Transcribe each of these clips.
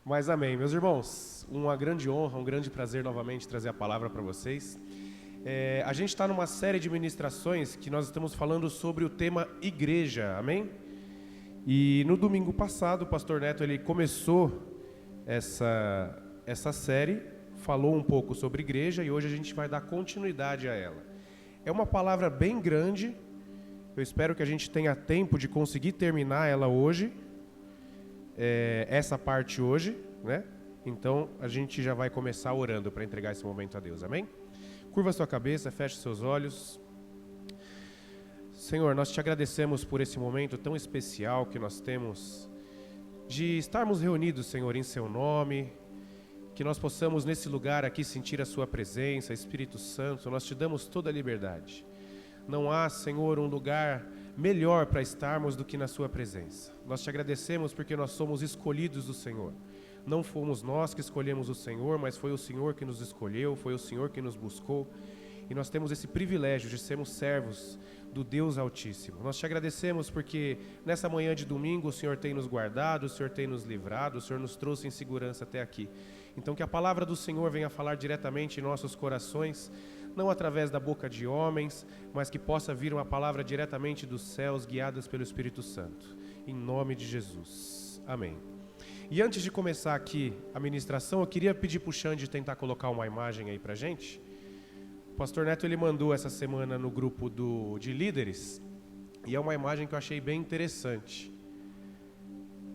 Mas amém. Meus irmãos, uma grande honra, um grande prazer novamente trazer a palavra para vocês. A gente está numa série de ministrações que nós estamos falando sobre o tema igreja, amém? E no domingo passado o pastor Neto ele começou essa série, falou um pouco sobre igreja e hoje a gente vai dar continuidade a ela. É uma palavra bem grande, eu espero que a gente tenha tempo de conseguir terminar ela hoje. Essa parte hoje, né? Então a gente já vai começar orando para entregar esse momento a Deus, amém? Curva sua cabeça, feche seus olhos. Senhor, nós te agradecemos por esse momento tão especial que nós temos de estarmos reunidos, Senhor, em seu nome, que nós possamos nesse lugar aqui sentir a sua presença, Espírito Santo, nós te damos toda a liberdade. Não há, Senhor, um lugar melhor para estarmos do que na sua presença. Nós te agradecemos porque nós somos escolhidos do Senhor. Não fomos nós que escolhemos o Senhor, mas foi o Senhor que nos escolheu, foi o Senhor que nos buscou. E nós temos esse privilégio de sermos servos do Deus Altíssimo. Nós te agradecemos porque nessa manhã de domingo o Senhor tem nos guardado, o Senhor tem nos livrado, o Senhor nos trouxe em segurança até aqui. Então que a palavra do Senhor venha falar diretamente em nossos corações, não através da boca de homens, mas que possa vir uma palavra diretamente dos céus, guiadas pelo Espírito Santo. Em nome de Jesus. Amém. E antes de começar aqui a ministração, eu queria pedir para o Xande tentar colocar uma imagem aí para a gente. O pastor Neto ele mandou essa semana no grupo de líderes, e é uma imagem que eu achei bem interessante.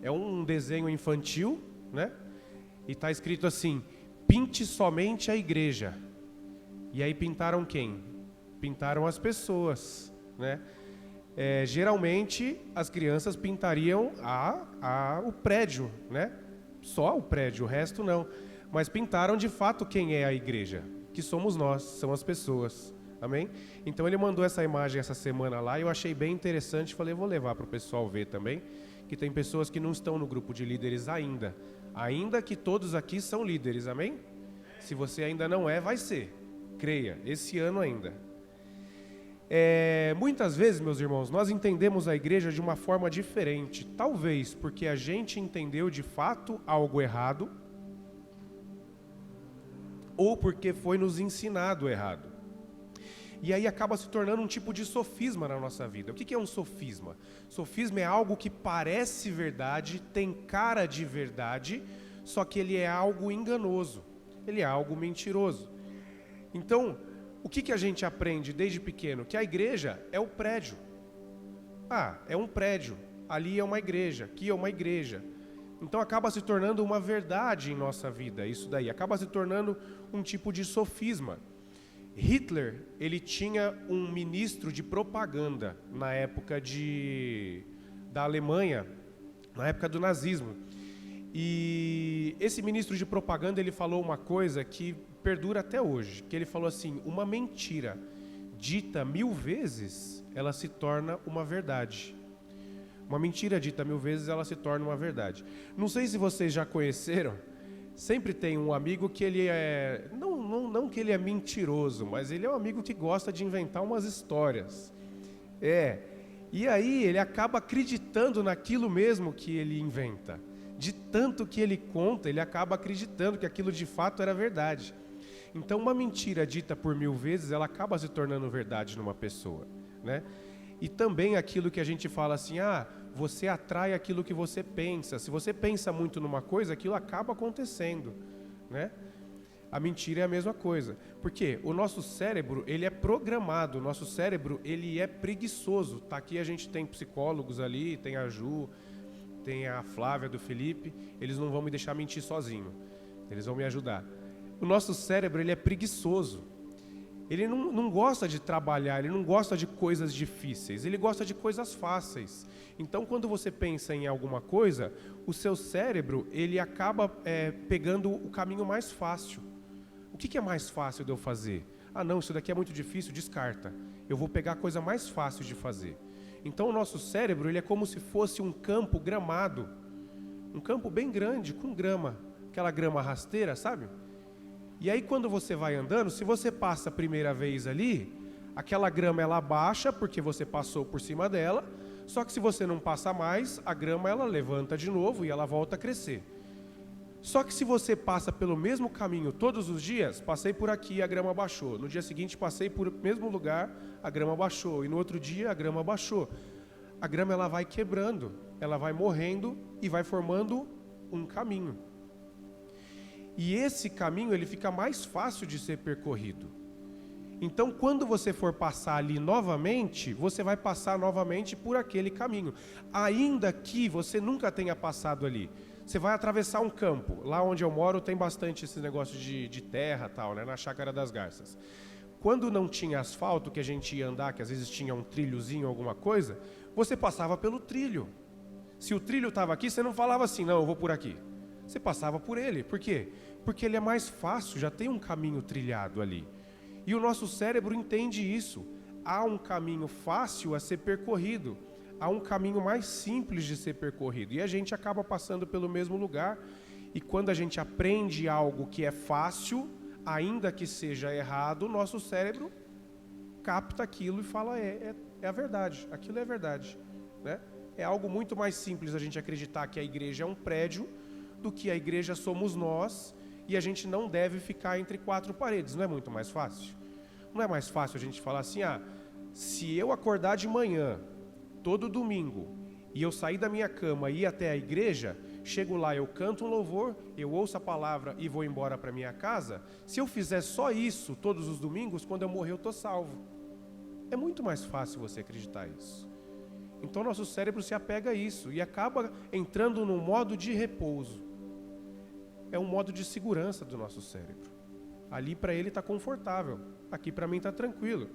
É um desenho infantil, né? E está escrito assim: pinte somente a igreja. E aí pintaram quem? Pintaram as pessoas, né? Geralmente as crianças pintariam o prédio, né? Só o prédio, o resto não. Mas pintaram de fato quem é a igreja, que somos nós, são as pessoas, amém? Então ele mandou essa imagem essa semana lá e eu achei bem interessante, falei, vou levar para o pessoal ver também, que tem pessoas que não estão no grupo de líderes ainda que todos aqui são líderes, amém? Se você ainda não é, vai ser. Creia, esse ano ainda. Muitas vezes, meus irmãos, nós entendemos a igreja de uma forma diferente. Talvez porque a gente entendeu de fato algo errado, ou porque foi nos ensinado errado. E aí acaba se tornando um tipo de sofisma na nossa vida. O que é um sofisma? Sofisma é algo que parece verdade, tem cara de verdade, só que ele é algo enganoso, ele é algo mentiroso. Então, o que a gente aprende desde pequeno? Que a igreja é o prédio. É um prédio, ali é uma igreja, aqui é uma igreja. Então acaba se tornando uma verdade em nossa vida, isso daí. Acaba se tornando um tipo de sofisma. Hitler, ele tinha um ministro de propaganda na época da Alemanha, na época do nazismo. E esse ministro de propaganda, ele falou uma coisa que perdura até hoje, que ele falou assim: uma mentira dita 1000 vezes, ela se torna uma verdade. Uma mentira dita 1000 vezes, ela se torna uma verdade. Não sei se vocês já conheceram, sempre tem um amigo que ele não que ele é mentiroso, mas ele é um amigo que gosta de inventar umas histórias. E aí ele acaba acreditando naquilo mesmo que ele inventa. De tanto que ele conta, ele acaba acreditando que aquilo de fato era verdade. Então uma mentira dita por 1000 vezes, ela acaba se tornando verdade numa pessoa, né? E também aquilo que a gente fala assim, você atrai aquilo que você pensa. Se você pensa muito numa coisa, aquilo acaba acontecendo, né? A mentira é a mesma coisa. Porque o nosso cérebro, ele é programado, o nosso cérebro, ele é preguiçoso. Tá, aqui a gente tem psicólogos ali, tem a Ju, tem a Flávia do Felipe, eles não vão me deixar mentir sozinho, eles vão me ajudar. O nosso cérebro, ele é preguiçoso. Ele não gosta de trabalhar, ele não gosta de coisas difíceis, ele gosta de coisas fáceis. Então, quando você pensa em alguma coisa, o seu cérebro, ele acaba pegando o caminho mais fácil. O que é mais fácil de eu fazer? Não, isso daqui é muito difícil, descarta. Eu vou pegar a coisa mais fácil de fazer. Então, o nosso cérebro, ele é como se fosse um campo gramado. Um campo bem grande, com grama. Aquela grama rasteira, sabe? E aí quando você vai andando, se você passa a primeira vez ali, aquela grama ela baixa porque você passou por cima dela, só que se você não passa mais, a grama ela levanta de novo e ela volta a crescer. Só que se você passa pelo mesmo caminho todos os dias, passei por aqui, a grama baixou. No dia seguinte, passei por mesmo lugar, a grama baixou. E no outro dia, a grama baixou. A grama ela vai quebrando, ela vai morrendo e vai formando um caminho. E esse caminho ele fica mais fácil de ser percorrido. Então, quando você for passar ali novamente, você vai passar novamente por aquele caminho. Ainda que você nunca tenha passado ali. Você vai atravessar um campo. Lá onde eu moro tem bastante esse negócio de terra, tal, né, na Chácara das Garças. Quando não tinha asfalto, que a gente ia andar, que às vezes tinha um trilhozinho, alguma coisa, você passava pelo trilho. Se o trilho estava aqui, você não falava assim, não, eu vou por aqui. Você passava por ele. Por quê? Porque ele é mais fácil, já tem um caminho trilhado ali. E o nosso cérebro entende isso. Há um caminho fácil a ser percorrido. Há um caminho mais simples de ser percorrido. E a gente acaba passando pelo mesmo lugar. E quando a gente aprende algo que é fácil, ainda que seja errado, o nosso cérebro capta aquilo e fala, é a verdade, aquilo é verdade, né? É algo muito mais simples a gente acreditar que a igreja é um prédio do que a igreja somos nós e a gente não deve ficar entre quatro paredes. Não é muito mais fácil? Não é mais fácil a gente falar assim, se eu acordar de manhã, todo domingo, e eu sair da minha cama e ir até a igreja, chego lá, eu canto um louvor, eu ouço a palavra e vou embora para minha casa, se eu fizer só isso todos os domingos, quando eu morrer eu estou salvo. É muito mais fácil você acreditar isso. Então nosso cérebro se apega a isso e acaba entrando num modo de repouso. É um modo de segurança do nosso cérebro. Ali para ele está confortável, aqui para mim está tranquilo.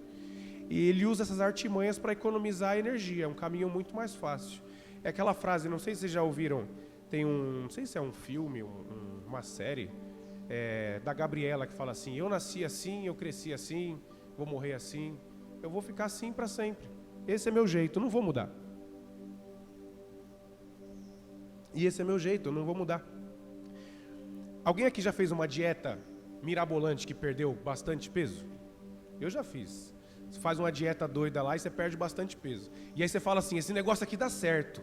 E ele usa essas artimanhas para economizar energia, é um caminho muito mais fácil. É aquela frase, não sei se vocês já ouviram, tem não sei se é um filme, uma série, da Gabriela que fala assim, eu nasci assim, eu cresci assim, vou morrer assim, eu vou ficar assim para sempre. Esse é meu jeito, eu não vou mudar. E esse é meu jeito, eu não vou mudar. Alguém aqui já fez uma dieta mirabolante que perdeu bastante peso? Eu já fiz. Você faz uma dieta doida lá e você perde bastante peso. E aí você fala assim, esse negócio aqui dá certo.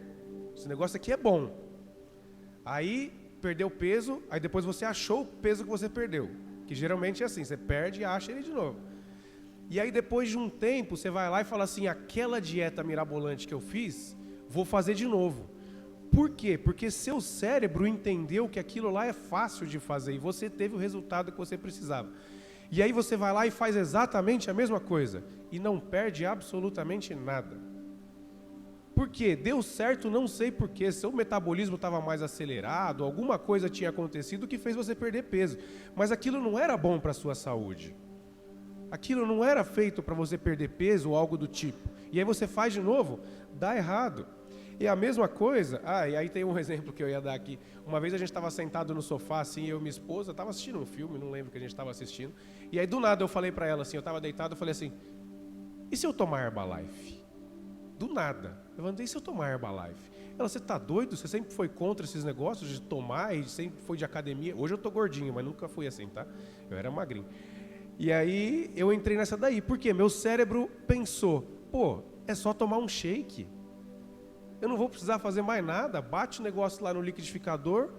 Esse negócio aqui é bom. Aí perdeu peso, aí depois você achou o peso que você perdeu. Que geralmente é assim, você perde e acha ele de novo. E aí depois de um tempo você vai lá e fala assim, aquela dieta mirabolante que eu fiz, vou fazer de novo. Por quê? Porque seu cérebro entendeu que aquilo lá é fácil de fazer e você teve o resultado que você precisava. E aí você vai lá e faz exatamente a mesma coisa e não perde absolutamente nada. Por quê? Deu certo, não sei porquê, seu metabolismo estava mais acelerado, alguma coisa tinha acontecido que fez você perder peso, mas aquilo não era bom para a sua saúde. Aquilo não era feito para você perder peso ou algo do tipo. E aí você faz de novo, dá errado. E a mesma coisa, e aí tem um exemplo que eu ia dar aqui. Uma vez a gente estava sentado no sofá, assim, eu e minha esposa, estava assistindo um filme, não lembro o que a gente estava assistindo. E aí do nada eu falei para ela assim, eu estava deitado, eu falei assim, e se eu tomar Herbalife? Do nada. Eu falei, e se eu tomar Herbalife? Ela, você está doido? Você sempre foi contra esses negócios de tomar e sempre foi de academia? Hoje eu tô gordinho, mas nunca fui assim, tá? Eu era magrinho. E aí eu entrei nessa daí, porque meu cérebro pensou, é só tomar um shake. Eu não vou precisar fazer mais nada, bate o negócio lá no liquidificador,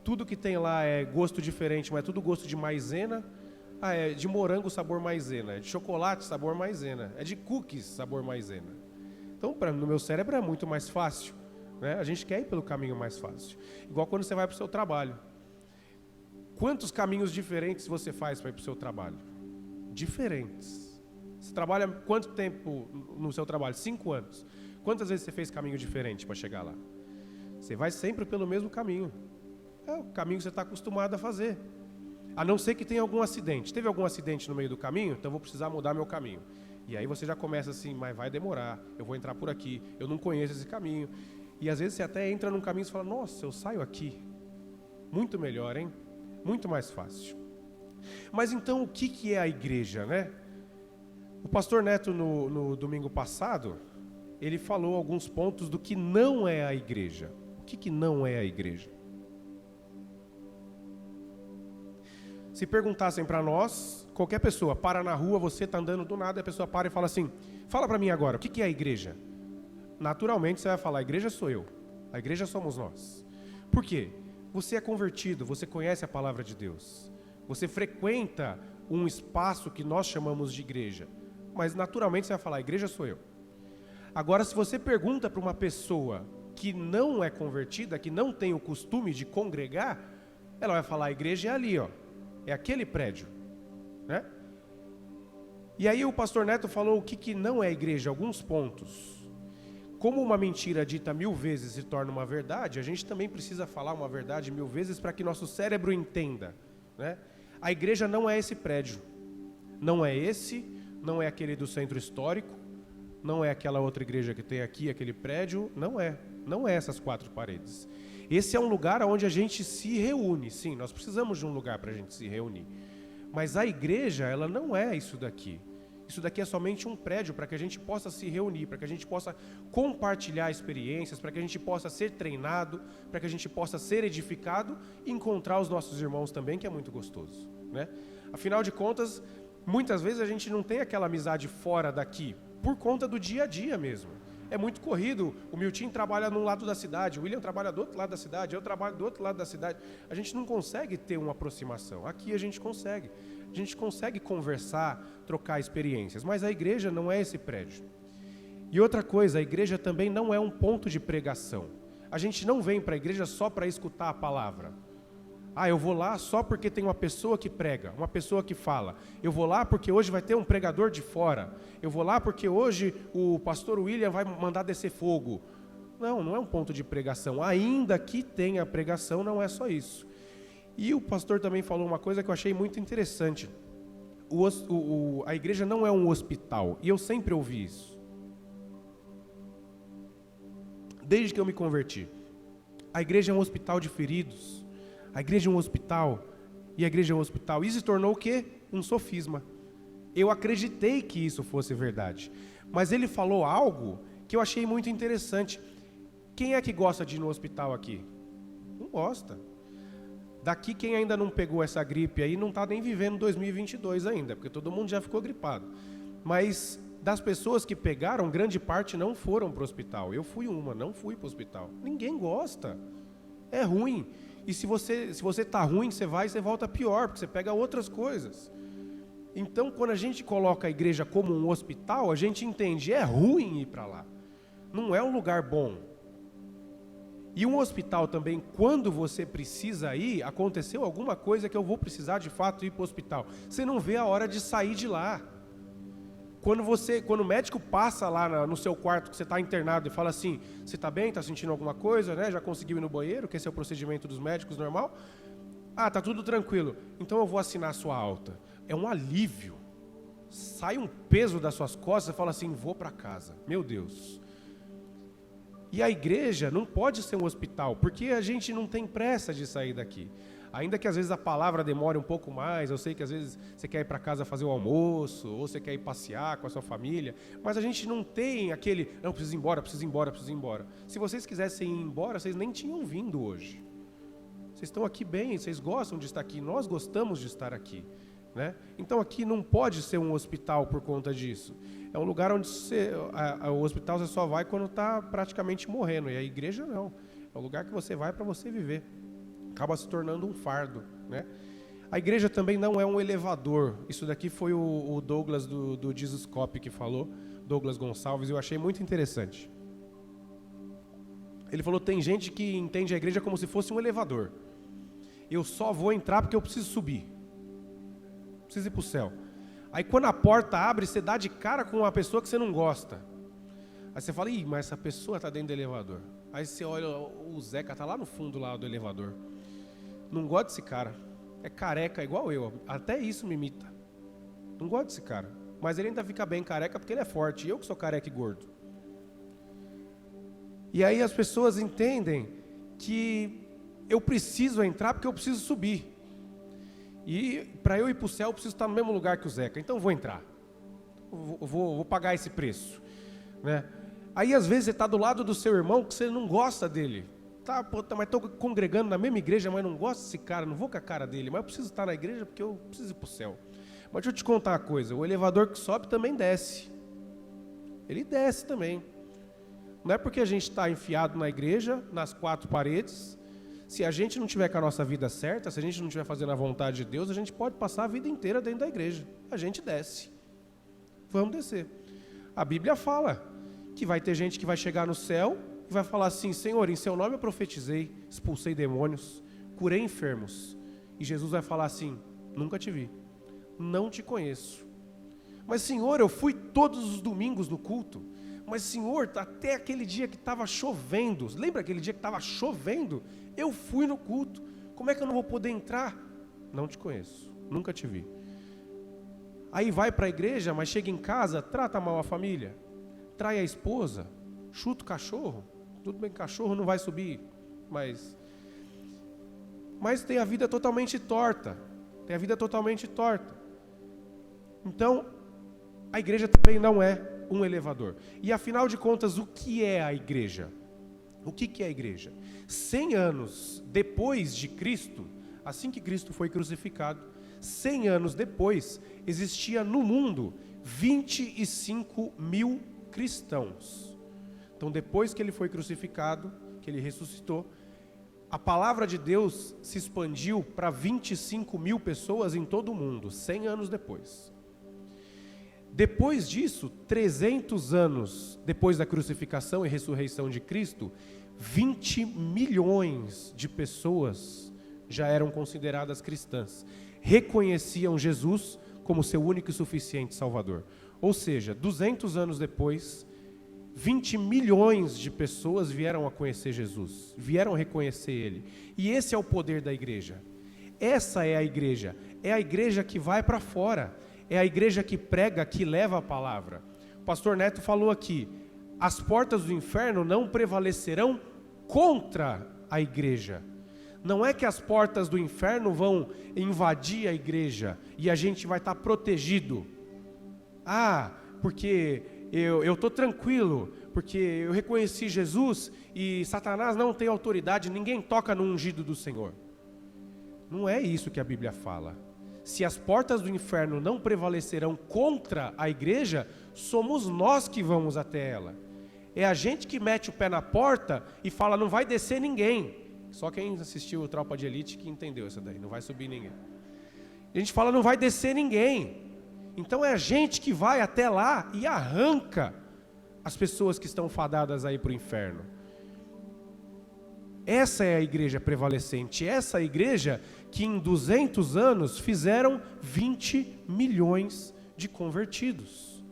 tudo que tem lá é gosto diferente, mas é tudo gosto de maisena. É de morango sabor maisena, é de chocolate sabor maisena, é de cookies sabor maisena. Então, no meu cérebro é muito mais fácil, né? A gente quer ir pelo caminho mais fácil. Igual quando você vai para o seu trabalho. Quantos caminhos diferentes você faz para ir para o seu trabalho? Diferentes. Você trabalha quanto tempo no seu trabalho? 5 anos. Quantas vezes você fez caminho diferente para chegar lá? Você vai sempre pelo mesmo caminho. É o caminho que você está acostumado a fazer. A não ser que tenha algum acidente. Teve algum acidente no meio do caminho? Então eu vou precisar mudar meu caminho. E aí você já começa assim, mas vai demorar, eu vou entrar por aqui, eu não conheço esse caminho. E às vezes você até entra num caminho e fala, nossa, eu saio aqui. Muito melhor, hein? Muito mais fácil. Mas então o que é a igreja, né? O pastor Neto no domingo passado, ele falou alguns pontos do que não é a igreja. O que não é a igreja? Se perguntassem para nós, qualquer pessoa para na rua, você está andando do nada, a pessoa para e fala assim, fala para mim agora, o que é a igreja? Naturalmente você vai falar, a igreja sou eu, a igreja somos nós. Por quê? Você é convertido, você conhece a palavra de Deus. Você frequenta um espaço que nós chamamos de igreja. Mas naturalmente você vai falar, igreja sou eu. Agora, se você pergunta para uma pessoa que não é convertida, que não tem o costume de congregar, ela vai falar, a igreja é ali, ó, é aquele prédio, né? E aí o pastor Neto falou o que não é igreja, alguns pontos. Como uma mentira dita 1000 vezes se torna uma verdade, a gente também precisa falar uma verdade 1000 vezes para que nosso cérebro entenda, né? A igreja não é esse prédio, não é esse, não é aquele do centro histórico, não é aquela outra igreja que tem aqui, aquele prédio, não é essas 4 paredes. Esse é um lugar onde a gente se reúne, sim, nós precisamos de um lugar para a gente se reunir. Mas a igreja, ela não é isso daqui. Isso daqui é somente um prédio para que a gente possa se reunir, para que a gente possa compartilhar experiências, para que a gente possa ser treinado, para que a gente possa ser edificado e encontrar os nossos irmãos também, que é muito gostoso, né? Afinal de contas, muitas vezes a gente não tem aquela amizade fora daqui, por conta do dia a dia mesmo. É muito corrido, o Milton trabalha num lado da cidade, o William trabalha do outro lado da cidade, eu trabalho do outro lado da cidade. A gente não consegue ter uma aproximação. Aqui a gente consegue. A gente consegue conversar, trocar experiências, mas a igreja não é esse prédio. E outra coisa, a igreja também não é um ponto de pregação. A gente não vem para a igreja só para escutar a palavra. Ah, eu vou lá só porque tem uma pessoa que prega, uma pessoa que fala. Eu vou lá porque hoje vai ter um pregador de fora. Eu vou lá porque hoje o pastor William vai mandar descer fogo. Não é um ponto de pregação. Ainda que tenha pregação, não é só isso. E o pastor também falou uma coisa que eu achei muito interessante. A igreja não é um hospital. E eu sempre ouvi isso. Desde que eu me converti. A igreja é um hospital de feridos. A igreja é um hospital, e a igreja é um hospital. Isso se tornou o quê? Um sofisma. Eu acreditei que isso fosse verdade. Mas ele falou algo que eu achei muito interessante. Quem é que gosta de ir no hospital aqui? Não gosta. Daqui quem ainda não pegou essa gripe aí não está nem vivendo 2022 ainda, porque todo mundo já ficou gripado. Mas das pessoas que pegaram, grande parte não foram para o hospital. Eu fui uma, não fui para o hospital. Ninguém gosta. É ruim. E se você está ruim, você vai e você volta pior, porque você pega outras coisas. Então, quando a gente coloca a igreja como um hospital, a gente entende, é ruim ir para lá. Não é um lugar bom. E um hospital também, quando você precisa ir, aconteceu alguma coisa que eu vou precisar de fato ir para o hospital. Você não vê a hora de sair de lá. Quando o médico passa lá no seu quarto, que você está internado, e fala assim, você está bem, está sentindo alguma coisa, né? Já conseguiu ir no banheiro, que esse é o procedimento dos médicos normal. Ah, está tudo tranquilo. Então eu vou assinar a sua alta. É um alívio. Sai um peso das suas costas e fala assim, vou para casa. Meu Deus. E a igreja não pode ser um hospital, porque a gente não tem pressa de sair daqui. Ainda que às vezes a palavra demore um pouco mais, eu sei que às vezes você quer ir para casa fazer o almoço, ou você quer ir passear com a sua família, mas a gente não tem aquele, não, preciso ir embora, preciso ir embora, preciso ir embora. Se vocês quisessem ir embora, vocês nem tinham vindo hoje. Vocês estão aqui bem, vocês gostam de estar aqui, nós gostamos de estar aqui, né? Então aqui não pode ser um hospital por conta disso. É um lugar onde o hospital você só vai quando está praticamente morrendo, e a igreja não. É um lugar que você vai para você viver. Acaba se tornando um fardo, né? A igreja também não é um elevador. Isso daqui foi o Douglas do Jesus Cop que falou, Douglas Gonçalves, e eu achei muito interessante. Ele falou, tem gente que entende a igreja como se fosse um elevador. Eu só vou entrar porque eu preciso subir. Preciso ir para o céu. Aí quando a porta abre, você dá de cara com uma pessoa que você não gosta. Aí você fala, ih, mas essa pessoa está dentro do elevador. Aí você olha, o Zeca está lá no fundo lá do elevador. Não gosto desse cara. É careca igual eu. Até isso me imita. Não gosto desse cara. Mas ele ainda fica bem careca porque ele é forte. Eu que sou careca e gordo. E aí as pessoas entendem que eu preciso entrar porque eu preciso subir. E para eu ir para o céu eu preciso estar no mesmo lugar que o Zeca. Então eu vou entrar. Vou pagar esse preço, né? Aí às vezes você está do lado do seu irmão que você não gosta dele. Mas estou congregando na mesma igreja, mas não gosto desse cara, não vou com a cara dele, mas eu preciso estar na igreja porque eu preciso ir para o céu. Mas deixa eu te contar uma coisa, o elevador que sobe também desce. Ele desce também. Não é porque a gente está enfiado na igreja, nas 4 paredes, Se a gente não tiver com a nossa vida certa, se a gente não estiver fazendo a vontade de Deus, a gente pode passar a vida inteira dentro da igreja. A gente desce. Vamos descer. A Bíblia fala que vai ter gente que vai chegar no céu e vai falar assim: Senhor, em seu nome eu profetizei, expulsei demônios, curei enfermos. E Jesus vai falar assim: nunca te vi, não te conheço. Mas Senhor, eu fui todos os domingos no culto. Mas Senhor, até aquele dia que estava chovendo, lembra aquele dia que estava chovendo? Eu fui no culto, como é que eu não vou poder entrar? Não te conheço, nunca te vi. Aí vai para a igreja, mas chega em casa, trata mal a família, trai a esposa, chuta o cachorro. Tudo bem, cachorro não vai subir, mas tem a vida totalmente torta. Tem a vida totalmente torta. Então, a igreja também não é um elevador. E afinal de contas, o que é a igreja? O que é a igreja? 100 anos depois de Cristo, assim que Cristo foi crucificado, 100 anos depois, existia no mundo 25 mil cristãos. Então, depois que ele foi crucificado, que ele ressuscitou, a palavra de Deus se expandiu para 25 mil pessoas em todo o mundo, 100 anos depois. Depois disso, 300 anos depois da crucificação e ressurreição de Cristo, 20 milhões de pessoas já eram consideradas cristãs, reconheciam Jesus como seu único e suficiente Salvador. Ou seja, 200 anos depois, 20 milhões de pessoas vieram a conhecer Jesus, vieram a reconhecer Ele. E esse é o poder da igreja. Essa é a igreja que vai para fora, é a igreja que prega, que leva a palavra. O pastor Neto falou aqui: as portas do inferno não prevalecerão contra a igreja. Não é que as portas do inferno vão invadir a igreja e a gente vai estar protegido. Porque eu estou tranquilo, porque eu reconheci Jesus e Satanás não tem autoridade, ninguém toca no ungido do Senhor. Não é isso que a Bíblia fala. Se as portas do inferno não prevalecerão contra a igreja, somos nós que vamos até ela. É a gente que mete o pé na porta e fala: não vai descer ninguém. Só quem assistiu o Tropa de Elite que entendeu isso daí, não vai subir ninguém. A gente fala: não vai descer ninguém. Então é a gente que vai até lá e arranca as pessoas que estão fadadas aí para o inferno. Essa é a igreja prevalecente, essa é a igreja que em 200 anos fizeram 20 milhões de convertidos.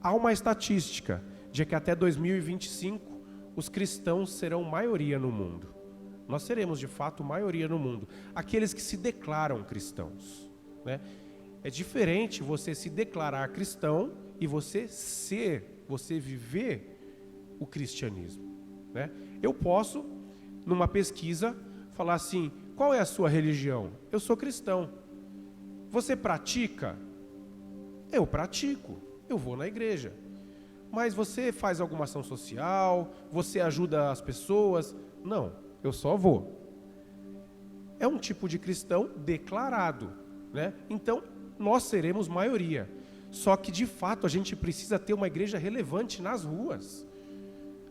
Há uma estatística de que até 2025 os cristãos serão maioria no mundo. Nós seremos de fato maioria no mundo, aqueles que se declaram cristãos, né? É diferente você se declarar cristão e você viver o cristianismo, né? Eu posso, numa pesquisa, falar assim: qual é a sua religião? Eu sou cristão. Você pratica? Eu pratico, eu vou na igreja. Mas você faz alguma ação social? Você ajuda as pessoas? Não, eu só vou. É um tipo de cristão declarado, né? Então, nós seremos maioria. Só que, de fato, a gente precisa ter uma igreja relevante nas ruas.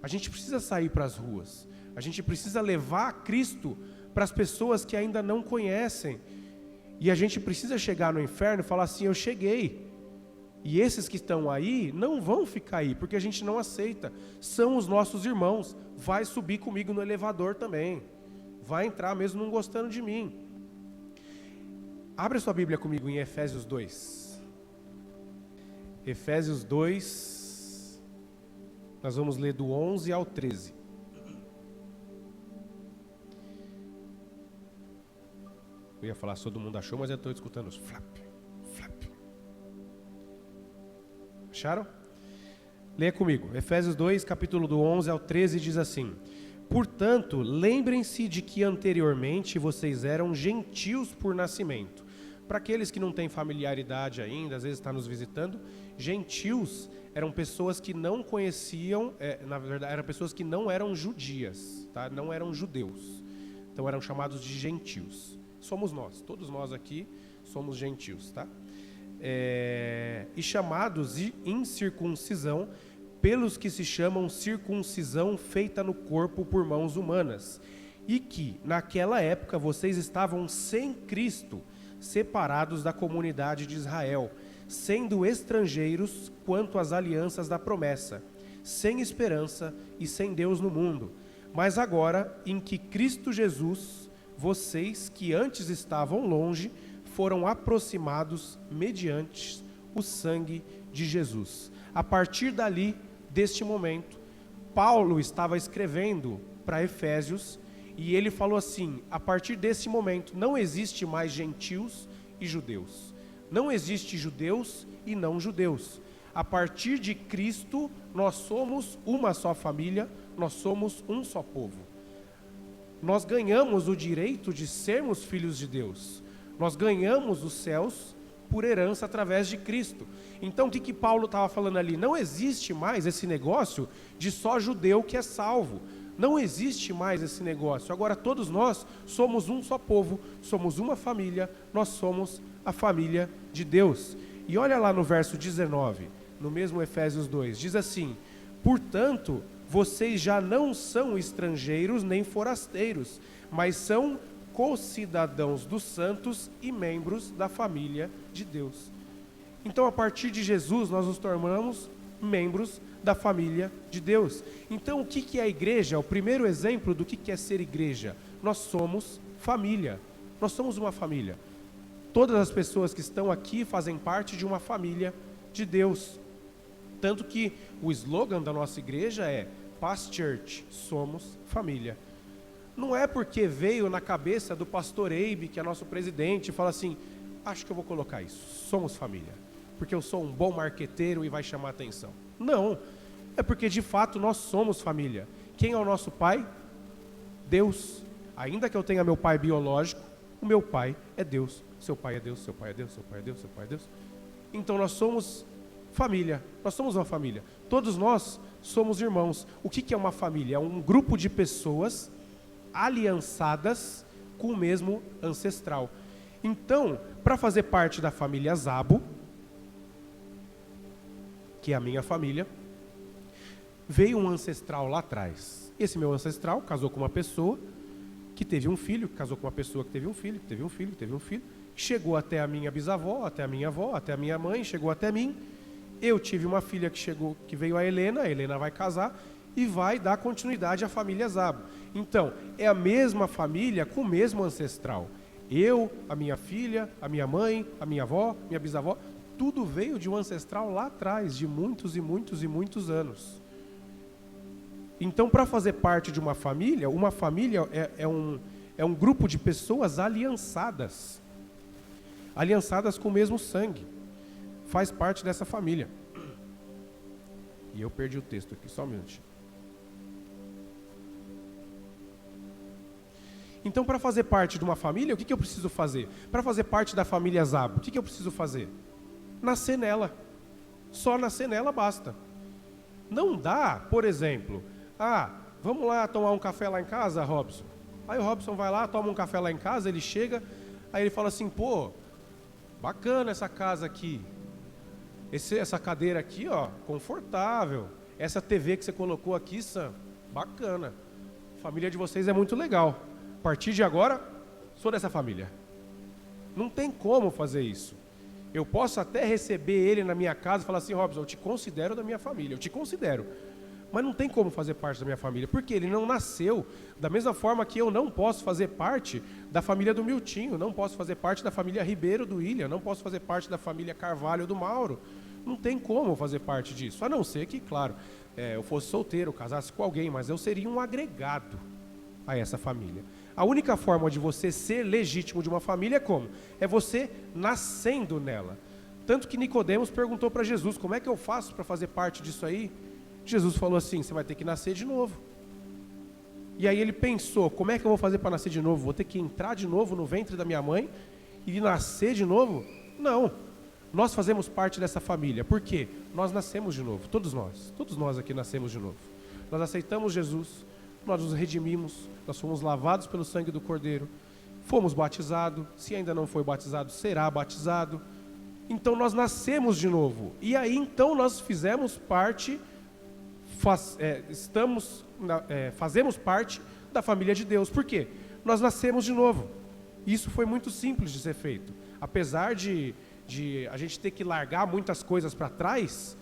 A gente precisa sair para as ruas. A gente precisa levar Cristo para as pessoas que ainda não conhecem. E a gente precisa chegar no inferno e falar assim: eu cheguei. E esses que estão aí não vão ficar aí, porque a gente não aceita. São os nossos irmãos. Vai subir comigo no elevador também. Vai entrar mesmo não gostando de mim. Abre sua Bíblia comigo em Efésios 2. Efésios 2, nós vamos ler do 11 ao 13. Eu ia falar todo mundo achou, mas eu estou escutando os flap, flap. Acharam? Leia comigo. Efésios 2, capítulo do 11 ao 13 diz assim: portanto, lembrem-se de que anteriormente vocês eram gentios por nascimento. Para aqueles que não têm familiaridade ainda, às vezes está nos visitando, gentios eram pessoas que não conheciam, na verdade, eram pessoas que não eram judias, tá? Não eram judeus. Então eram chamados de gentios. Somos nós, todos nós aqui somos gentios, tá? E chamados de incircuncisão pelos que se chamam circuncisão feita no corpo por mãos humanas, e que, naquela época, vocês estavam sem Cristo, separados da comunidade de Israel, sendo estrangeiros quanto às alianças da promessa, sem esperança e sem Deus no mundo. Mas agora, em que Cristo Jesus, vocês que antes estavam longe, foram aproximados mediante o sangue de Jesus. A partir dali, deste momento, Paulo estava escrevendo para Efésios e ele falou assim: a partir desse momento não existe mais gentios e judeus, não existe judeus e não judeus. A partir de Cristo nós somos uma só família, nós somos um só povo. Nós ganhamos o direito de sermos filhos de Deus, nós ganhamos os céus por herança através de Cristo. Então o que Paulo estava falando ali? Não existe mais esse negócio de só judeu que é salvo. Não existe mais esse negócio. Agora todos nós somos um só povo, somos uma família, nós somos a família de Deus. E olha lá no verso 19, no mesmo Efésios 2, diz assim: portanto, vocês já não são estrangeiros nem forasteiros, mas são co-cidadãos dos santos e membros da família de Deus. Então, a partir de Jesus, nós nos tornamos membros da família de Deus. Então, o que é a igreja? O primeiro exemplo do que é ser igreja. Nós somos família. Nós somos uma família. Todas as pessoas que estão aqui fazem parte de uma família de Deus. Tanto que o slogan da nossa igreja é Paz Church, somos família. Não é porque veio na cabeça do pastor Eibe, que é nosso presidente, e fala assim: acho que eu vou colocar isso, somos família, porque eu sou um bom marqueteiro e vai chamar atenção. Não, é porque de fato nós somos família. Quem é o nosso pai? Deus. Ainda que eu tenha meu pai biológico, o meu pai é Deus. Seu pai é Deus, seu pai é Deus, seu pai é Deus, seu pai é Deus. Então nós somos família, nós somos uma família. Todos nós somos irmãos. O que é uma família? É um grupo de pessoas aliançadas com o mesmo ancestral. Então, para fazer parte da família Zabo, que é a minha família, veio um ancestral lá atrás. Esse meu ancestral casou com uma pessoa que teve um filho, casou com uma pessoa que teve um filho, que teve um filho, que teve um filho, chegou até a minha bisavó, até a minha avó, até a minha mãe, chegou até mim. Eu tive uma filha que veio a Helena vai casar e vai dar continuidade à família Zabo. Então, é a mesma família com o mesmo ancestral. Eu, a minha filha, a minha mãe, a minha avó, minha bisavó, tudo veio de um ancestral lá atrás, de muitos e muitos e muitos anos. Então, para fazer parte de uma família é um grupo de pessoas aliançadas com o mesmo sangue. Faz parte dessa família. E eu perdi o texto aqui, só um minutinho. Então, para fazer parte de uma família, o que eu preciso fazer? Para fazer parte da família Zabo, o que eu preciso fazer? Nascer nela. Só nascer nela basta. Não dá, por exemplo, vamos lá tomar um café lá em casa, Robson? Aí o Robson vai lá, toma um café lá em casa, ele chega, aí ele fala assim: pô, bacana essa casa aqui. Essa cadeira aqui, ó, confortável. Essa TV que você colocou aqui, Sam, bacana. A família de vocês é muito legal. A partir de agora, sou dessa família. Não tem como fazer isso. Eu posso até receber ele na minha casa e falar assim: Robson, eu te considero da minha família, eu te considero. Mas não tem como fazer parte da minha família, porque ele não nasceu. Da mesma forma que eu não posso fazer parte da família do Miltinho, não posso fazer parte da família Ribeiro do William, não posso fazer parte da família Carvalho do Mauro. Não tem como fazer parte disso, a não ser que, claro, eu fosse solteiro, casasse com alguém, mas eu seria um agregado a essa família. A única forma de você ser legítimo de uma família é como? É você nascendo nela. Tanto que Nicodemos perguntou para Jesus: como é que eu faço para fazer parte disso aí? Jesus falou assim: você vai ter que nascer de novo. E aí ele pensou: como é que eu vou fazer para nascer de novo? Vou ter que entrar de novo no ventre da minha mãe e nascer de novo? Não. Nós fazemos parte dessa família. Por quê? Nós nascemos de novo, todos nós aqui nascemos de novo. Nós aceitamos Jesus, nós nos redimimos, nós fomos lavados pelo sangue do Cordeiro, fomos batizados, se ainda não foi batizado, será batizado. Então nós nascemos de novo, e aí então nós fizemos parte, fazemos parte da família de Deus. Por quê? Nós nascemos de novo. Isso foi muito simples de ser feito. Apesar de a gente ter que largar muitas coisas para trás,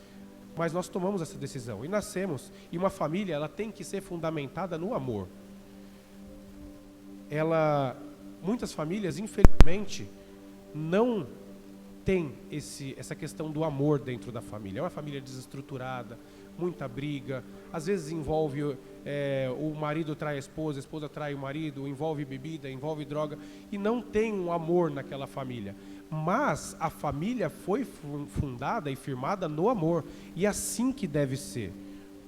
mas nós tomamos essa decisão e nascemos. E uma família, ela tem que ser fundamentada no amor. Muitas famílias, infelizmente, não tem essa questão do amor dentro da família. É uma família desestruturada, muita briga, às vezes envolve o marido trai a esposa trai o marido, envolve bebida, envolve droga, e não tem um amor naquela família. Mas a família foi fundada e firmada no amor, e é assim que deve ser.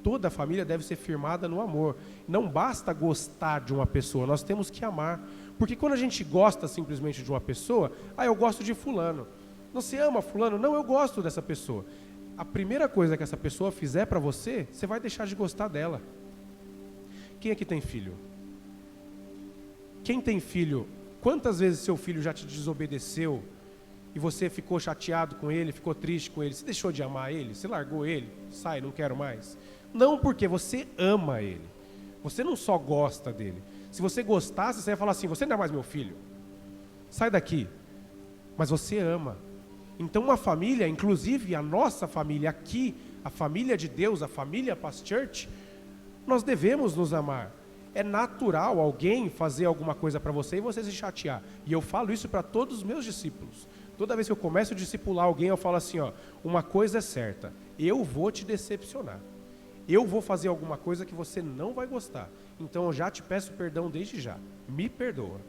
Toda a família deve ser firmada no amor. Não basta gostar de uma pessoa, nós temos que amar. Porque quando a gente gosta simplesmente de uma pessoa, eu gosto de fulano. Você ama fulano? Não, eu gosto dessa pessoa. A primeira coisa que essa pessoa fizer para você, você vai deixar de gostar dela. Quem aqui tem filho? Quem tem filho, quantas vezes seu filho já te desobedeceu e você ficou chateado com ele, ficou triste com ele? Você deixou de amar ele? Você largou ele? Sai, não quero mais. Não, porque você ama ele. Você não só gosta dele. Se você gostasse, você ia falar assim, você não é mais meu filho. Sai daqui. Mas você ama. Então uma família, inclusive a nossa família aqui, a família de Deus, a família Paz Church, nós devemos nos amar. É natural alguém fazer alguma coisa para você e você se chatear. E eu falo isso para todos os meus discípulos. Toda vez que eu começo a discipular alguém, eu falo assim, uma coisa é certa, eu vou te decepcionar. Eu vou fazer alguma coisa que você não vai gostar. Então eu já te peço perdão desde já. Me perdoa.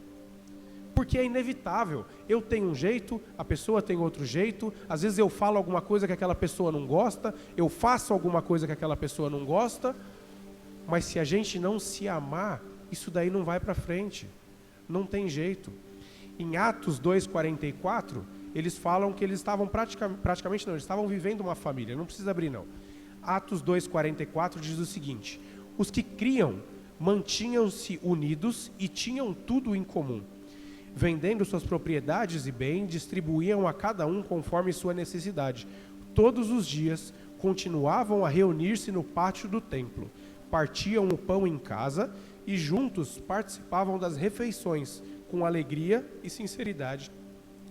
Porque é inevitável. Eu tenho um jeito, a pessoa tem outro jeito. Às vezes eu falo alguma coisa que aquela pessoa não gosta. Eu faço alguma coisa que aquela pessoa não gosta. Mas se a gente não se amar, isso daí não vai para frente. Não tem jeito. Em Atos 2:44, eles falam que eles estavam praticamente não, eles estavam vivendo uma família. Não precisa abrir não. Atos 2:44 diz o seguinte: os que criam mantinham-se unidos e tinham tudo em comum. Vendendo suas propriedades e bens, distribuíam a cada um conforme sua necessidade. Todos os dias continuavam a reunir-se no pátio do templo, partiam o pão em casa e juntos participavam das refeições, com alegria e sinceridade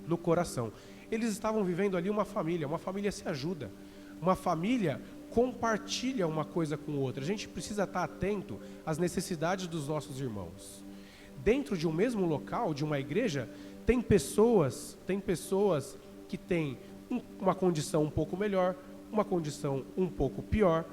no coração. Eles estavam vivendo ali uma família se ajuda, uma família compartilha uma coisa com outra. A gente precisa estar atento às necessidades dos nossos irmãos. Dentro de um mesmo local, de uma igreja, tem pessoas que têm uma condição um pouco melhor, uma condição um pouco pior.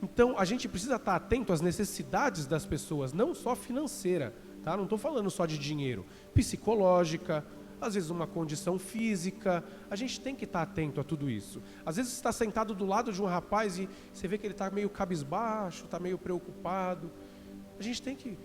Então, a gente precisa estar atento às necessidades das pessoas, não só financeira, tá? Não estou falando só de dinheiro, psicológica, às vezes uma condição física. A gente tem que estar atento a tudo isso. Às vezes você está sentado do lado de um rapaz e você vê que ele está meio cabisbaixo, está meio preocupado. A gente tem que...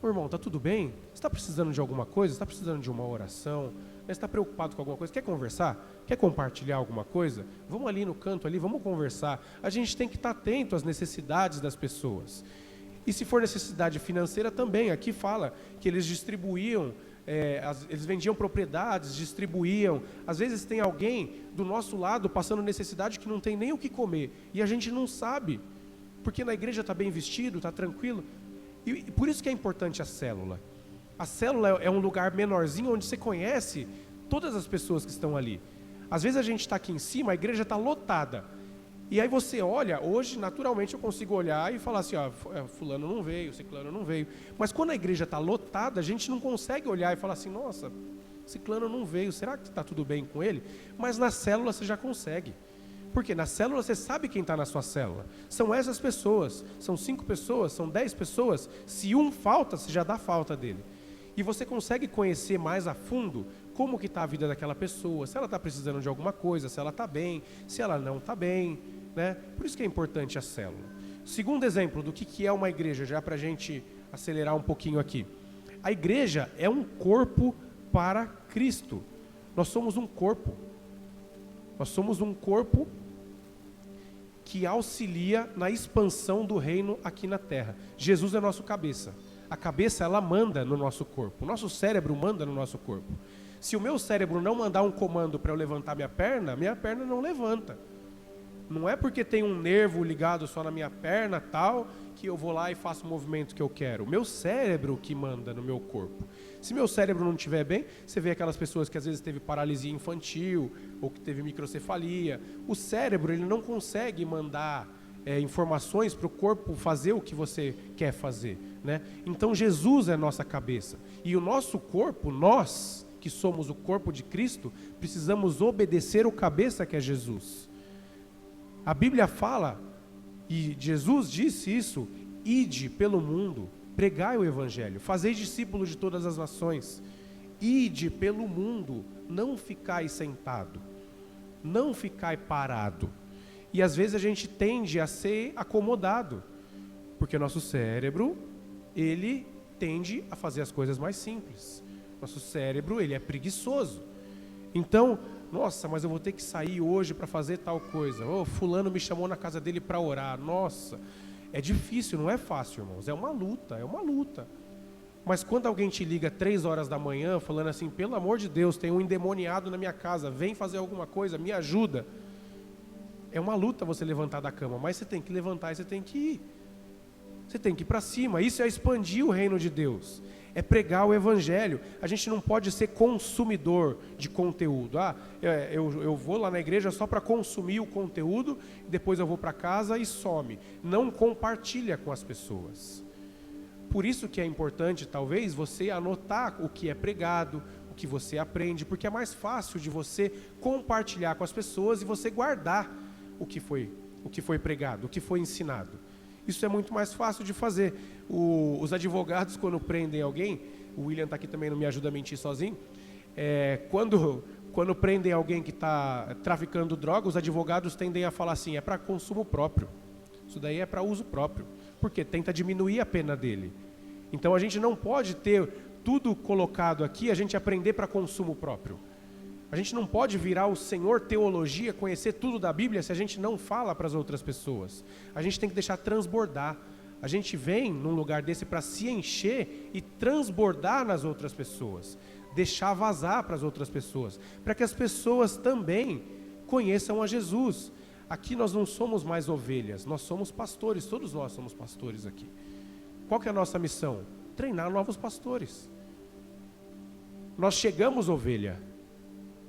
Meu irmão, está tudo bem? Você está precisando de alguma coisa? Você está precisando de uma oração? Você está preocupado com alguma coisa? Quer conversar? Quer compartilhar alguma coisa? Vamos ali no canto, ali, vamos conversar. A gente tem que estar atento às necessidades das pessoas. E se for necessidade financeira também, aqui fala que eles distribuíam, eles vendiam propriedades, distribuíam. Às vezes tem alguém do nosso lado passando necessidade que não tem nem o que comer. E a gente não sabe, porque na igreja está bem vestido, está tranquilo. E por isso que é importante a célula. A célula é um lugar menorzinho onde você conhece todas as pessoas que estão ali. Às vezes a gente está aqui em cima, a igreja está lotada. E aí você olha, hoje naturalmente eu consigo olhar e falar assim, fulano não veio, ciclano não veio. Mas quando a igreja está lotada, a gente não consegue olhar e falar assim, nossa, ciclano não veio, será que está tudo bem com ele? Mas na célula você já consegue. Porque na célula você sabe quem está na sua célula. São essas pessoas, são 5 pessoas, são 10 pessoas. Se um falta, você já dá falta dele. E você consegue conhecer mais a fundo como que está a vida daquela pessoa, se ela está precisando de alguma coisa, se ela está bem, se ela não está bem, né? Por isso que é importante a célula. Segundo exemplo do que é uma igreja, já para a gente acelerar um pouquinho aqui. A igreja é um corpo para Cristo. Nós somos um corpo. Nós somos um corpo que auxilia na expansão do reino aqui na terra. Jesus é nosso cabeça. A cabeça, ela manda no nosso corpo. O nosso cérebro manda no nosso corpo. Se o meu cérebro não mandar um comando para eu levantar minha perna não levanta. Não é porque tem um nervo ligado só na minha perna tal, que eu vou lá e faço o movimento que eu quero. O meu cérebro que manda no meu corpo. Se meu cérebro não estiver bem, você vê aquelas pessoas que às vezes teve paralisia infantil, ou que teve microcefalia. O cérebro, ele não consegue mandar informações para o corpo fazer o que você quer fazer, né? Então Jesus é a nossa cabeça. E o nosso corpo, nós, que somos o corpo de Cristo, precisamos obedecer o cabeça que é Jesus. A Bíblia fala, e Jesus disse isso: ide pelo mundo, pregai o Evangelho, fazei discípulos de todas as nações. Ide pelo mundo, não ficai sentado, não ficai parado. E às vezes a gente tende a ser acomodado, porque nosso cérebro, ele tende a fazer as coisas mais simples. Nosso cérebro, ele é preguiçoso. Então, nossa, mas eu vou ter que sair hoje para fazer tal coisa. Oh, fulano me chamou na casa dele para orar. Nossa, é difícil, não é fácil, irmãos. É uma luta, é uma luta. Mas quando alguém te liga 3 horas da manhã, falando assim, pelo amor de Deus, tem um endemoniado na minha casa, vem fazer alguma coisa, me ajuda. É uma luta você levantar da cama, mas você tem que levantar e você tem que ir. Você tem que ir para cima. Isso é expandir o reino de Deus. É pregar o Evangelho. A gente não pode ser consumidor de conteúdo. Eu vou lá na igreja só para consumir o conteúdo, depois eu vou para casa e some. Não compartilha com as pessoas. Por isso que é importante, talvez, você anotar o que é pregado, o que você aprende, porque é mais fácil de você compartilhar com as pessoas e você guardar o que foi pregado, o que foi ensinado. Isso é muito mais fácil de fazer. Os advogados, quando prendem alguém, o William está aqui também, não me ajuda a mentir sozinho, quando prendem alguém que está traficando droga, os advogados tendem a falar assim, é para consumo próprio. Isso daí é para uso próprio, porque tenta diminuir a pena dele. Então a gente não pode ter tudo colocado aqui, a gente aprender para consumo próprio. A gente não pode virar o senhor teologia, conhecer tudo da Bíblia, se a gente não fala para as outras pessoas. A gente tem que deixar transbordar. A gente vem num lugar desse para se encher e transbordar nas outras pessoas. Deixar vazar para as outras pessoas. Para que as pessoas também conheçam a Jesus. Aqui nós não somos mais ovelhas, nós somos pastores. Todos nós somos pastores aqui. Qual que é a nossa missão? Treinar novos pastores. Nós chegamos ovelha.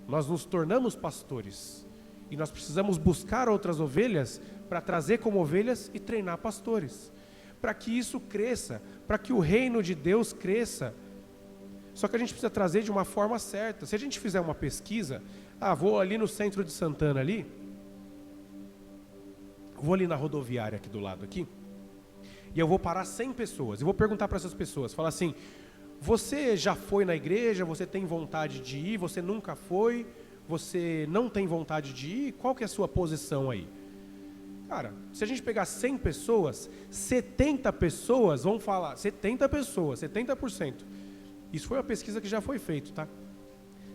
Nós nos tornamos pastores e nós precisamos buscar outras ovelhas para trazer como ovelhas e treinar pastores, para que isso cresça, para que o reino de Deus cresça. Só que a gente precisa trazer de uma forma certa. Se a gente fizer uma pesquisa, vou ali no centro de Santana ali, vou ali na rodoviária aqui do lado aqui, e eu vou parar 100 pessoas, e vou perguntar para essas pessoas, falar assim, você já foi na igreja, você tem vontade de ir, você nunca foi, você não tem vontade de ir, qual que é a sua posição aí? Cara, se a gente pegar 100 pessoas, 70 pessoas vão falar, 70 pessoas, 70%, isso foi uma pesquisa que já foi feita, tá?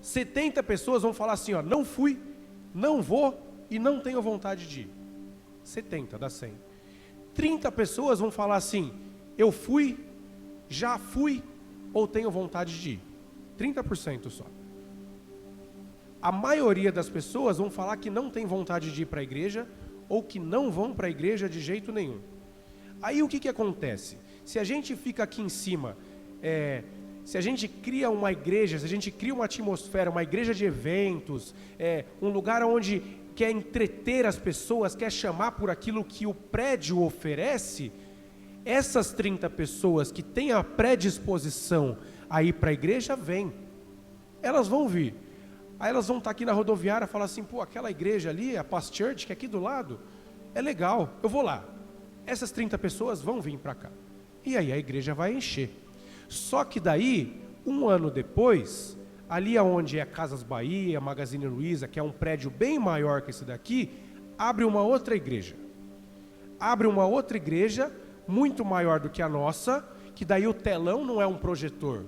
70 pessoas vão falar assim, não fui, não vou e não tenho vontade de ir. 70 dá 100. 30 pessoas vão falar assim, eu fui, já fui, ou tenho vontade de ir. 30% só. A maioria das pessoas vão falar que não tem vontade de ir para a igreja, ou que não vão para a igreja de jeito nenhum. Aí o que acontece? Se a gente fica aqui em cima, se a gente cria uma igreja, se a gente cria uma atmosfera, uma igreja de eventos, um lugar onde quer entreter as pessoas, quer chamar por aquilo que o prédio oferece, essas 30 pessoas que têm a predisposição a ir para a igreja, vêm. Elas vão vir. Aí elas vão estar aqui na rodoviária e falar assim, aquela igreja ali, a Past Church, que é aqui do lado, é legal, eu vou lá. Essas 30 pessoas vão vir para cá. E aí a igreja vai encher. Só que daí, um ano depois, ali onde é Casas Bahia, Magazine Luiza, que é um prédio bem maior que esse daqui, abre uma outra igreja. Abre uma outra igreja, muito maior do que a nossa, que daí o telão não é um projetor.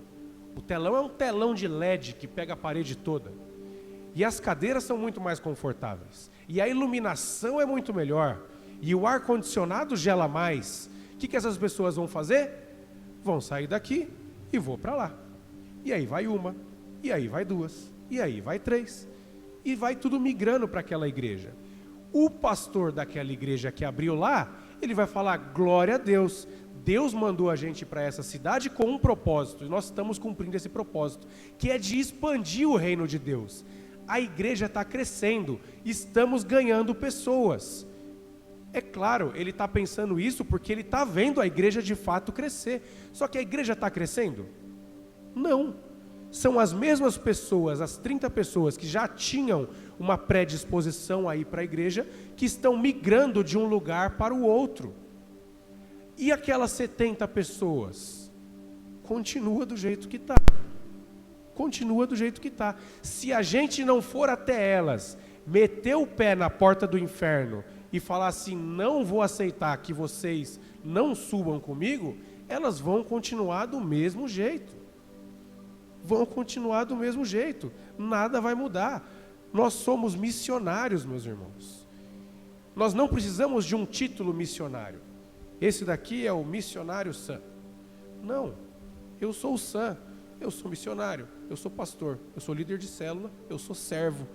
O telão é um telão de LED que pega a parede toda. E as cadeiras são muito mais confortáveis. E a iluminação é muito melhor. E o ar-condicionado gela mais. O que essas pessoas vão fazer? Vão sair daqui e vou para lá. E aí vai uma, e aí vai duas, e aí vai 3. E vai tudo migrando para aquela igreja. O pastor daquela igreja que abriu lá, ele vai falar: glória a Deus, Deus mandou a gente para essa cidade com um propósito, e nós estamos cumprindo esse propósito, que é de expandir o reino de Deus. A igreja está crescendo, estamos ganhando pessoas. É claro, ele está pensando isso porque ele está vendo a igreja de fato crescer. Só que a igreja está crescendo? Não. São as mesmas pessoas, as 30 pessoas que já tinham uma predisposição a ir para a igreja, que estão migrando de um lugar para o outro. E aquelas 70 pessoas? Continua do jeito que está. Continua do jeito que está. Se a gente não for até elas, meter o pé na porta do inferno e falar assim: não vou aceitar que vocês não subam comigo, elas vão continuar do mesmo jeito. Vão continuar do mesmo jeito. Nada vai mudar. Nós somos missionários, meus irmãos. Nós não precisamos de um título missionário. Esse daqui é o missionário Sam. Não, eu sou o Sam. Eu sou missionário, eu sou pastor, eu sou líder de célula, eu sou servo.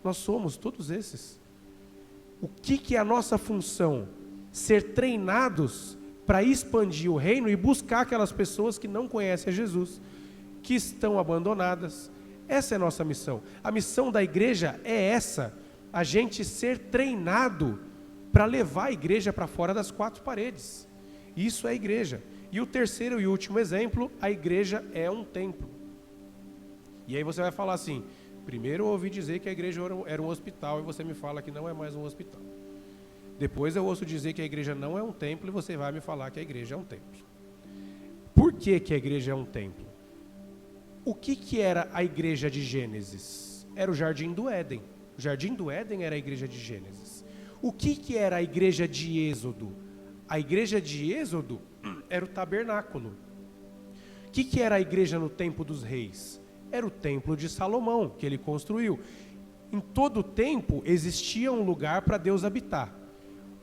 Nós somos todos esses. O que é a nossa função? Ser treinados para expandir o reino e buscar aquelas pessoas que não conhecem a Jesus, que estão abandonadas. Essa é a nossa missão. A missão da igreja é essa: a gente ser treinado para levar a igreja para fora das quatro paredes. Isso é a igreja. E o terceiro e último exemplo: a igreja é um templo. E aí você vai falar assim: primeiro eu ouvi dizer que a igreja era um hospital e você me fala que não é mais um hospital. Depois eu ouço dizer que a igreja não é um templo e você vai me falar que a igreja é um templo. Por que a igreja é um templo? O que era a igreja de Gênesis? Era o Jardim do Éden. O Jardim do Éden era a igreja de Gênesis. O que era a igreja de Êxodo? A igreja de Êxodo era o tabernáculo. O que era a igreja no tempo dos reis? Era o templo de Salomão, que ele construiu. Em todo o tempo existia um lugar para Deus habitar.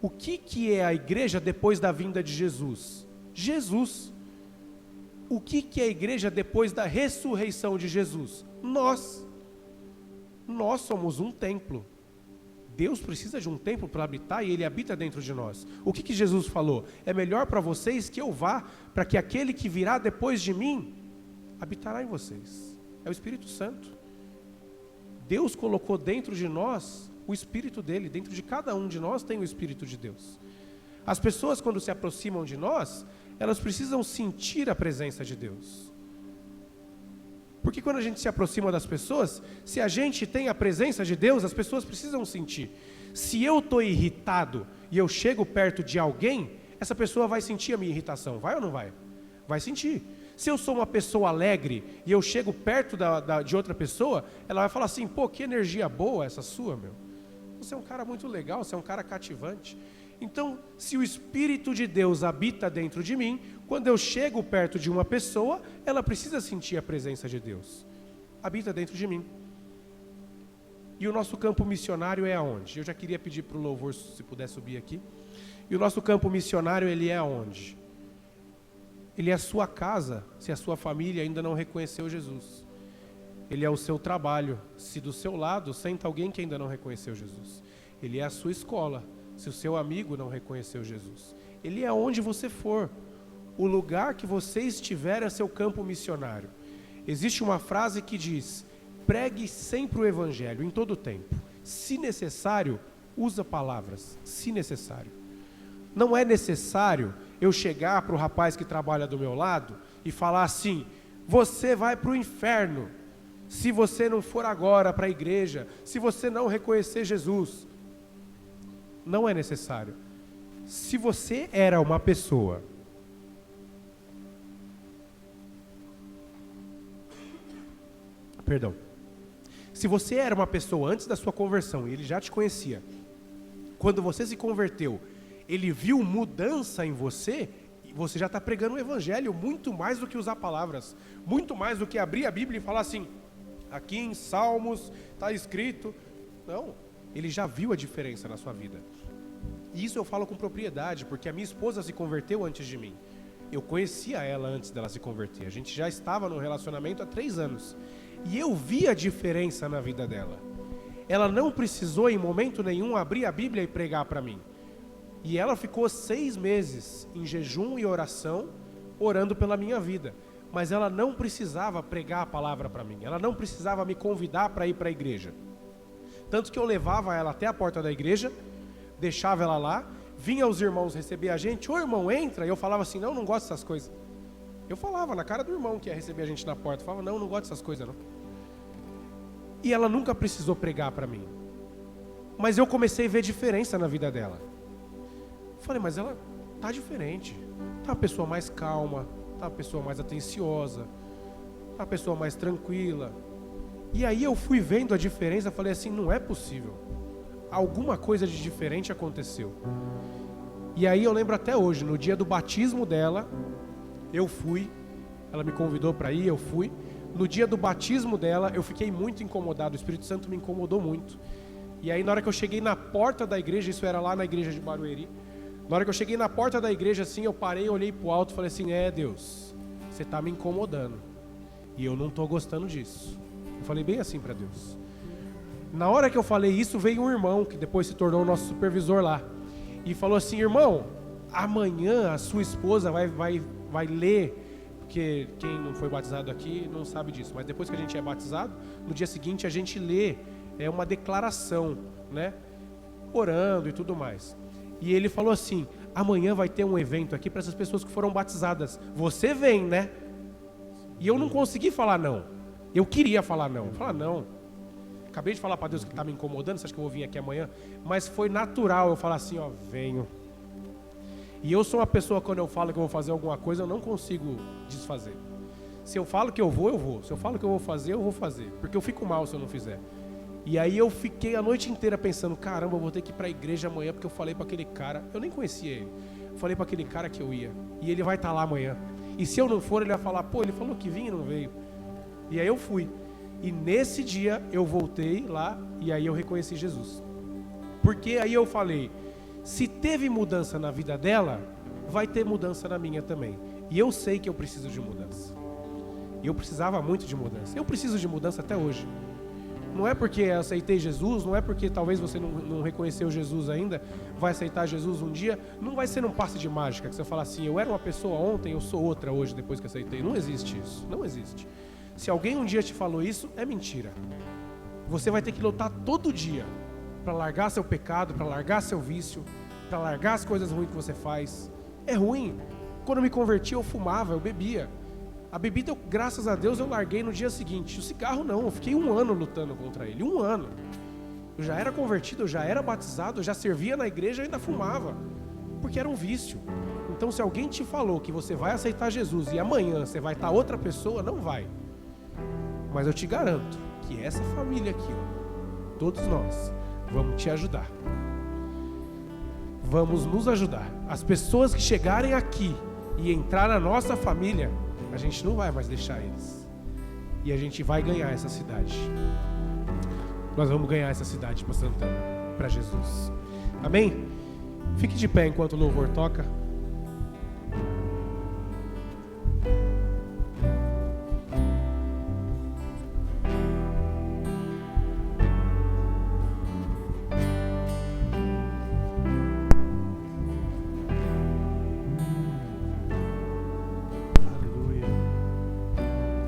O que é a igreja depois da vinda de Jesus? Jesus. O que é a igreja depois da ressurreição de Jesus? Nós. Nós somos um templo. Deus precisa de um templo para habitar e Ele habita dentro de nós. O que Jesus falou? É melhor para vocês que eu vá, para que aquele que virá depois de mim habitará em vocês. É o Espírito Santo. Deus colocou dentro de nós o Espírito dele. Dentro de cada um de nós tem o Espírito de Deus. As pessoas, quando se aproximam de nós, elas precisam sentir a presença de Deus. Porque quando a gente se aproxima das pessoas, se a gente tem a presença de Deus, as pessoas precisam sentir. Se eu estou irritado e eu chego perto de alguém, essa pessoa vai sentir a minha irritação, vai ou não vai? Vai sentir. Se eu sou uma pessoa alegre e eu chego perto de outra pessoa, ela vai falar assim: pô, que energia boa essa sua, meu. Você é um cara muito legal, você é um cara cativante. Então, se o Espírito de Deus habita dentro de mim, quando eu chego perto de uma pessoa, ela precisa sentir a presença de Deus. Habita dentro de mim. E o nosso campo missionário é aonde? Eu já queria pedir para o louvor, se puder subir aqui. E o nosso campo missionário, ele é aonde? Ele é a sua casa, se a sua família ainda não reconheceu Jesus. Ele é o seu trabalho, se do seu lado senta alguém que ainda não reconheceu Jesus. Ele é a sua escola, se o seu amigo não reconheceu Jesus. Ele é onde você for. O lugar que você estiver é seu campo missionário. Existe uma frase que diz: pregue sempre o evangelho, em todo o tempo. Se necessário, usa palavras, se necessário. Não é necessário eu chegar para o rapaz que trabalha do meu lado e falar assim: você vai para o inferno, se você não for agora para a igreja, se você não reconhecer Jesus. Não é necessário. Se você era uma pessoa se você era uma pessoa antes da sua conversão e ele já te conhecia, quando você se converteu, ele viu mudança em você, e você já está pregando o evangelho muito mais do que usar palavras, muito mais do que abrir a Bíblia e falar assim: aqui em Salmos está escrito. Não, ele já viu a diferença na sua vida. E isso eu falo com propriedade, porque a minha esposa se converteu antes de mim. Eu conhecia ela antes dela se converter. A gente já estava num relacionamento há 3 anos. E eu vi a diferença na vida dela. ela não precisou em momento nenhum abrir a Bíblia e pregar para mim. E ela ficou 6 meses em jejum e oração, orando pela minha vida. Mas ela não precisava pregar a palavra para mim. Ela não precisava me convidar para ir para a igreja. Tanto que eu levava ela até a porta da igreja, deixava ela lá, vinha os irmãos receber a gente. Ô irmão, entra. E eu falava assim, não gosto dessas coisas. Eu falava na cara do irmão que ia receber a gente na porta. Eu falava, não gosto dessas coisas não. E ela nunca precisou pregar para mim. Mas eu comecei a ver diferença na vida dela. Falei, mas ela tá diferente. Tá uma pessoa mais calma, tá uma pessoa mais atenciosa, tá uma pessoa mais tranquila. E aí eu fui vendo a diferença, falei assim, não é possível. Alguma coisa de diferente aconteceu. E aí eu lembro até hoje, no dia do batismo dela, eu fui, ela me convidou para ir, eu fui. No dia do batismo dela, eu fiquei muito incomodado, o Espírito Santo me incomodou muito. E aí na hora que eu cheguei na porta da igreja, isso era lá na igreja de Barueri, na hora que eu cheguei na porta da igreja assim, eu parei, olhei pro alto e falei assim, Deus, você tá me incomodando. E eu não tô gostando disso. Eu falei bem assim para Deus. Na hora que eu falei isso, veio um irmão, que depois se tornou o nosso supervisor lá. E falou assim, irmão, amanhã a sua esposa vai ler, porque quem não foi batizado aqui não sabe disso, mas depois que a gente é batizado, no dia seguinte a gente lê uma declaração, né? Orando e tudo mais. E ele falou assim, amanhã vai ter um evento aqui para essas pessoas que foram batizadas. Você vem, né? E eu não consegui falar não. Eu queria falar não. Falar não. Acabei de falar para Deus que está me incomodando, você acha que eu vou vir aqui amanhã? Mas foi natural eu falar assim, venho. E eu sou uma pessoa, quando eu falo que eu vou fazer alguma coisa, eu não consigo desfazer. Se eu falo que eu vou, eu vou. Se eu falo que eu vou fazer. Porque eu fico mal se eu não fizer. E aí eu fiquei a noite inteira pensando, caramba, eu vou ter que ir para a igreja amanhã, porque eu falei para aquele cara, eu nem conhecia ele. Eu falei para aquele cara que eu ia. E ele vai estar lá amanhã. E se eu não for, ele vai falar, pô, ele falou que vinha e não veio. E aí eu fui. E nesse dia eu voltei lá e aí eu reconheci Jesus. Porque aí eu falei, se teve mudança na vida dela, vai ter mudança na minha também. E eu sei que eu preciso de mudança. E eu precisava muito de mudança. Eu preciso de mudança até hoje. Não é porque eu aceitei Jesus, não é porque talvez você não reconheceu Jesus ainda, vai aceitar Jesus um dia, não vai ser num passe de mágica, que você fala assim, eu era uma pessoa ontem, eu sou outra hoje depois que aceitei. Não existe isso, não existe. Se alguém um dia te falou isso, é mentira. Você vai ter que lutar todo dia para largar seu pecado, para largar seu vício, para largar as coisas ruins que você faz. É ruim. Quando eu me converti, eu fumava, eu bebia. A bebida, graças a Deus, eu larguei no dia seguinte. O cigarro não, eu fiquei 1 ano lutando contra ele, 1 ano. Eu já era convertido, eu já era batizado, eu já servia na igreja e ainda fumava. Porque era um vício. Então se alguém te falou que você vai aceitar Jesus e amanhã você vai estar outra pessoa, não vai. Mas eu te garanto que essa família aqui, todos nós, vamos te ajudar. Vamos nos ajudar. As pessoas que chegarem aqui e entrar na nossa família, a gente não vai mais deixar eles. E a gente vai ganhar essa cidade. Nós vamos ganhar essa cidade para Santana, para Jesus. Amém? Fique de pé enquanto o louvor toca.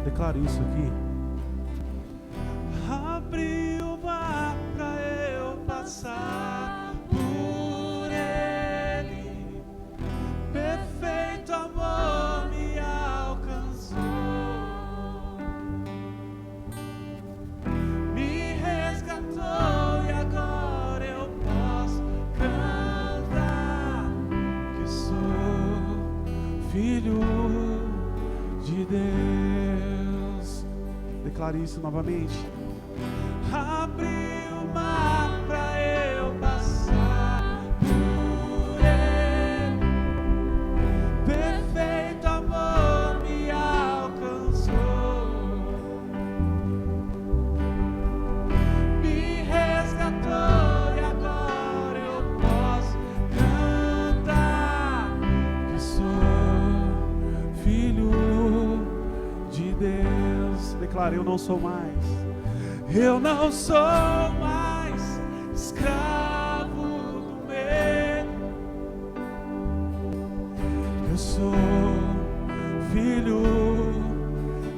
Declaro isso aqui. Abre o mar pra eu passar por ele. Perfeito amor me alcançou. Me resgatou e agora eu posso cantar que sou filho de Deus. Declare isso novamente. Abre o mar pra eu passar por ele. Perfeito amor me alcançou. Me resgatou e agora eu posso cantar que sou filho de Deus. Declare, eu não sou mais. Eu não sou mais sou filho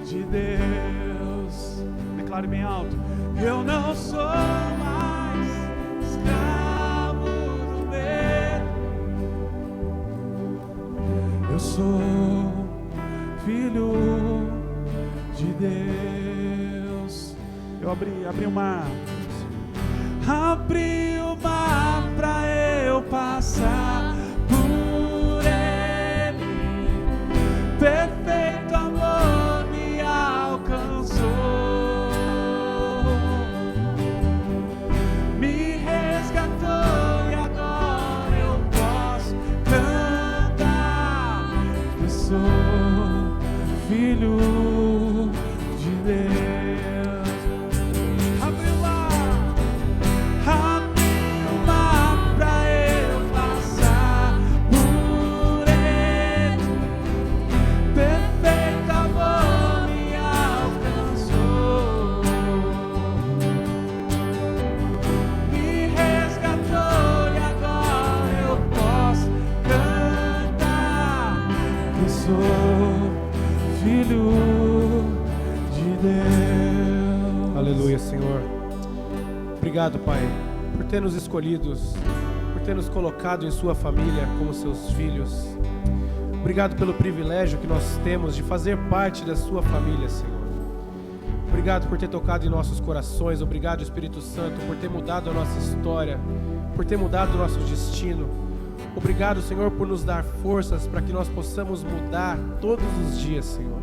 de Deus. Declare bem alto. Eu não sou mais escravo do medo. Eu sou filho de Deus. Eu abri o mar. Abri o mar pra eu passar por ele. Perfeito amor me alcançou. Me resgatou e agora eu posso cantar. Eu sou filho de Deus. Abre o mar pra eu passar por ele. Perfeito amor me alcançou. Me resgatou e agora eu posso cantar. Eu sou filho de Deus. Aleluia, Senhor. Obrigado, Pai, por ter nos escolhidos, por ter nos colocado em sua família como seus filhos. Obrigado pelo privilégio que nós temos de fazer parte da sua família, Senhor. Obrigado por ter tocado em nossos corações. Obrigado, Espírito Santo, por ter mudado a nossa história, por ter mudado o nosso destino. Obrigado, Senhor, por nos dar forças para que nós possamos mudar todos os dias, Senhor.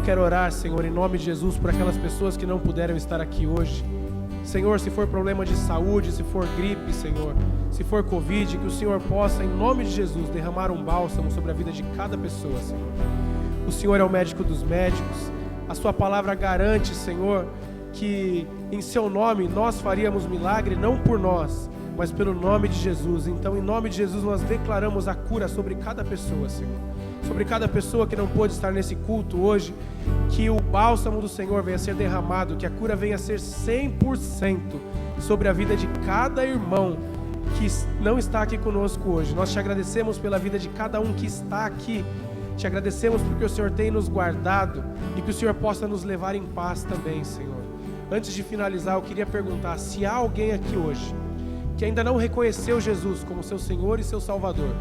Quero orar, Senhor, em nome de Jesus, por aquelas pessoas que não puderam estar aqui hoje. Senhor, se for problema de saúde, se for gripe, Senhor, se for Covid, que o Senhor possa, em nome de Jesus, derramar um bálsamo sobre a vida de cada pessoa, Senhor. O Senhor é o médico dos médicos. A sua palavra garante, Senhor, que em seu nome nós faríamos milagre, não por nós, mas pelo nome de Jesus. Então, em nome de Jesus, nós declaramos a cura sobre cada pessoa, Senhor. Sobre cada pessoa que não pôde estar nesse culto hoje, que o bálsamo do Senhor venha a ser derramado, que a cura venha a ser 100% sobre a vida de cada irmão que não está aqui conosco hoje. Nós te agradecemos pela vida de cada um que está aqui. Te agradecemos porque o Senhor tem nos guardado e que o Senhor possa nos levar em paz também, Senhor. Antes de finalizar, eu queria perguntar se há alguém aqui hoje que ainda não reconheceu Jesus como seu Senhor e seu Salvador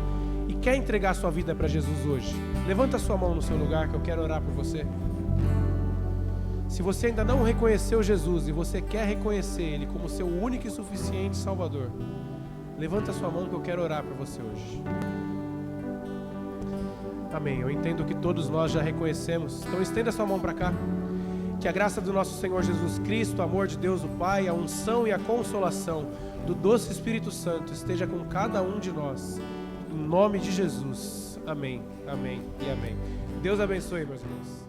e quer entregar sua vida para Jesus hoje. Levanta sua mão no seu lugar que eu quero orar por você. Se você ainda não reconheceu Jesus e você quer reconhecer Ele como seu único e suficiente Salvador, levanta sua mão que eu quero orar por você hoje. Amém. Eu entendo que todos nós já reconhecemos. Então estenda sua mão para cá. Que a graça do nosso Senhor Jesus Cristo, o amor de Deus o Pai, a unção e a consolação do doce Espírito Santo esteja com cada um de nós. Em nome de Jesus. Amém, amém e amém. Deus abençoe, meus irmãos.